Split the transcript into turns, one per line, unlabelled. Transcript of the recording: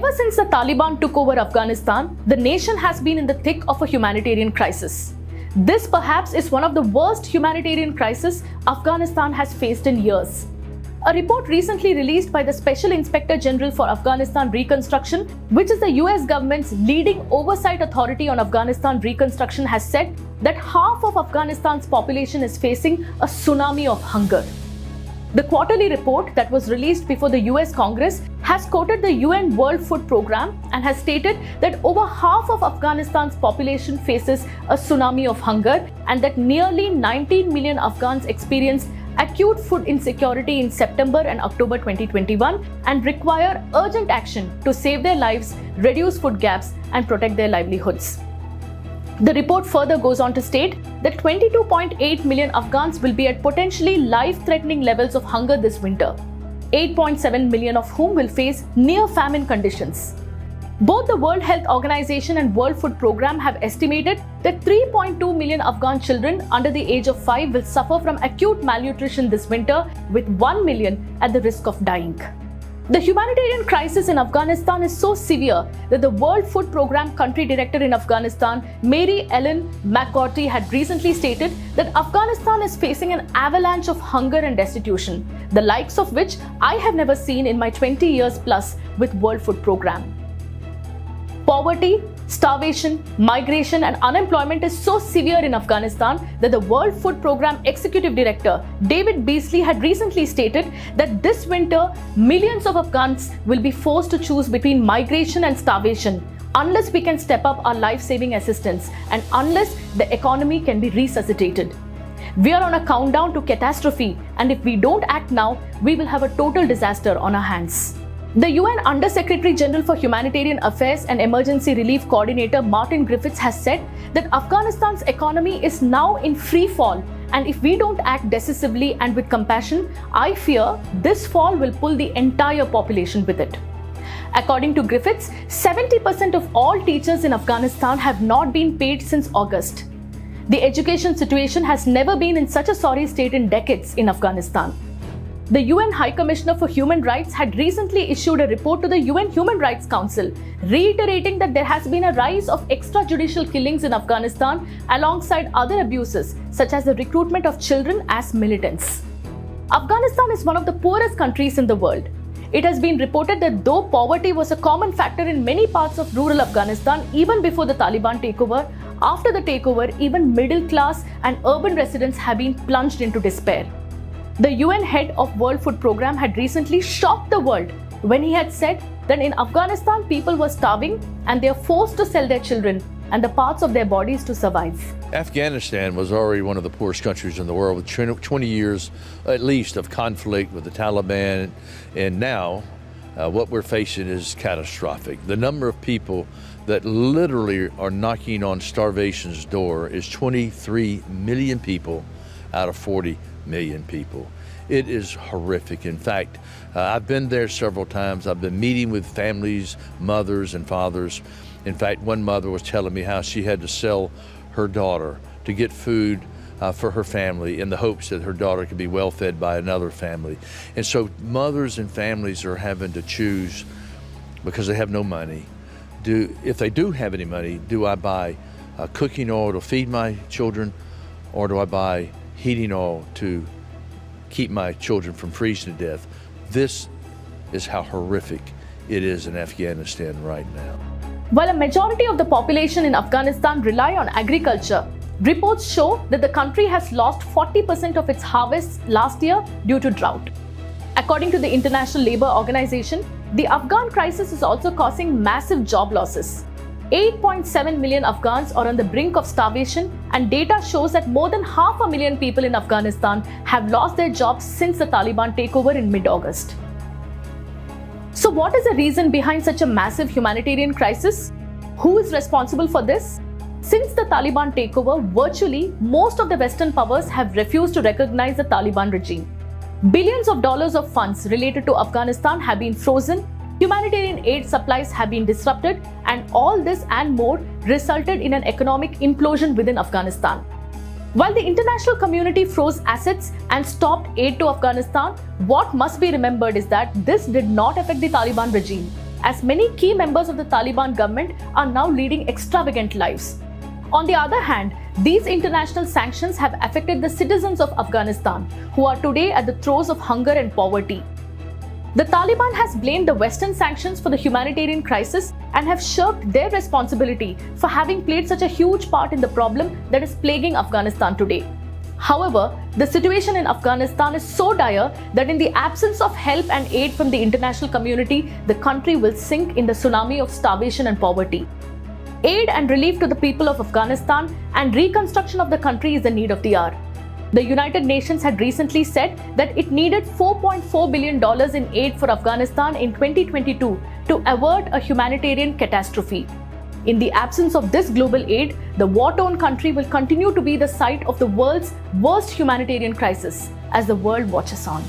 Ever since the Taliban took over Afghanistan, the nation has been in the thick of a humanitarian crisis. This perhaps is one of the worst humanitarian crises Afghanistan has faced in years. A report recently released by the Special Inspector General for Afghanistan Reconstruction, which is the US government's leading oversight authority on Afghanistan reconstruction, has said that half of Afghanistan's population is facing a tsunami of hunger. The quarterly report that was released before the US Congress has quoted the UN World Food Programme and has stated that over half of Afghanistan's population faces a tsunami of hunger and that nearly 19 million Afghans experienced acute food insecurity in September and October 2021 and require urgent action to save their lives, reduce food gaps, and protect their livelihoods. The report further goes on to state that 22.8 million Afghans will be at potentially life-threatening levels of hunger this winter, 8.7 million of whom will face near-famine conditions. Both the World Health Organization and World Food Programme have estimated that 3.2 million Afghan children under the age of 5 will suffer from acute malnutrition this winter, with 1 million at the risk of dying. The humanitarian crisis in Afghanistan is so severe that the World Food Programme Country Director in Afghanistan, Mary Ellen McGorty, had recently stated that Afghanistan is facing an avalanche of hunger and destitution, the likes of which I have never seen in my 20 years plus with World Food Programme. Poverty, starvation, migration and unemployment is so severe in Afghanistan that the World Food Programme Executive Director David Beasley had recently stated that this winter millions of Afghans will be forced to choose between migration and starvation unless we can step up our life-saving assistance and unless the economy can be resuscitated. We are on a countdown to catastrophe, and if we don't act now, we will have a total disaster on our hands. The UN Under-Secretary General for Humanitarian Affairs and Emergency Relief Coordinator Martin Griffiths has said that Afghanistan's economy is now in free fall, and if we don't act decisively and with compassion, I fear this fall will pull the entire population with it. According to Griffiths, 70% of all teachers in Afghanistan have not been paid since August. The education situation has never been in such a sorry state in decades in Afghanistan. The UN High Commissioner for Human Rights had recently issued a report to the UN Human Rights Council, reiterating that there has been a rise of extrajudicial killings in Afghanistan alongside other abuses, such as the recruitment of children as militants. Afghanistan is one of the poorest countries in the world. It has been reported that though poverty was a common factor in many parts of rural Afghanistan even before the Taliban takeover, after the takeover, even middle class and urban residents have been plunged into despair. The UN head of World Food Programme had recently shocked the world when he had said that in Afghanistan people were starving and they are forced to sell their children and the parts of their bodies to survive.
Afghanistan was already one of the poorest countries in the world with 20 years at least of conflict with the Taliban, and now what we're facing is catastrophic. The number of people that literally are knocking on starvation's door is 23 million people out of 40 million people. It is horrific. In fact, I've been there several times. I've been meeting with families, mothers and fathers. In fact, one mother was telling me how she had to sell her daughter to get food for her family in the hopes that her daughter could be well fed by another family. And so mothers and families are having to choose because they have no money. If they do have any money, do I buy cooking oil to feed my children, or do I buy heating oil to keep my children from freezing to death? This is how horrific it is in Afghanistan right now.
While a majority of the population in Afghanistan rely on agriculture, reports show that the country has lost 40% of its harvests last year due to drought. According to the International Labour Organization, the Afghan crisis is also causing massive job losses. 8.7 million Afghans are on the brink of starvation, and data shows that more than 500,000 people in Afghanistan have lost their jobs since the Taliban takeover in mid-August. So what is the reason behind such a massive humanitarian crisis? Who is responsible for this? Since the Taliban takeover, virtually most of the Western powers have refused to recognize the Taliban regime. Billions of dollars of funds related to Afghanistan have been frozen, humanitarian aid supplies have been disrupted, and all this and more resulted in an economic implosion within Afghanistan. While the international community froze assets and stopped aid to Afghanistan, what must be remembered is that this did not affect the Taliban regime. as many key members of the Taliban government are now leading extravagant lives. On the other hand, these international sanctions have affected the citizens of Afghanistan, who are today at the throes of hunger and poverty. The Taliban has blamed the Western sanctions for the humanitarian crisis and have shirked their responsibility for having played such a huge part in the problem that is plaguing Afghanistan today. However, the situation in Afghanistan is so dire that in the absence of help and aid from the international community, the country will sink in the tsunami of starvation and poverty. Aid and relief to the people of Afghanistan and reconstruction of the country is the need of the hour. The United Nations had recently said that it needed $4.4 billion in aid for Afghanistan in 2022 to avert a humanitarian catastrophe. In the absence of this global aid, the war-torn country will continue to be the site of the world's worst humanitarian crisis as the world watches on.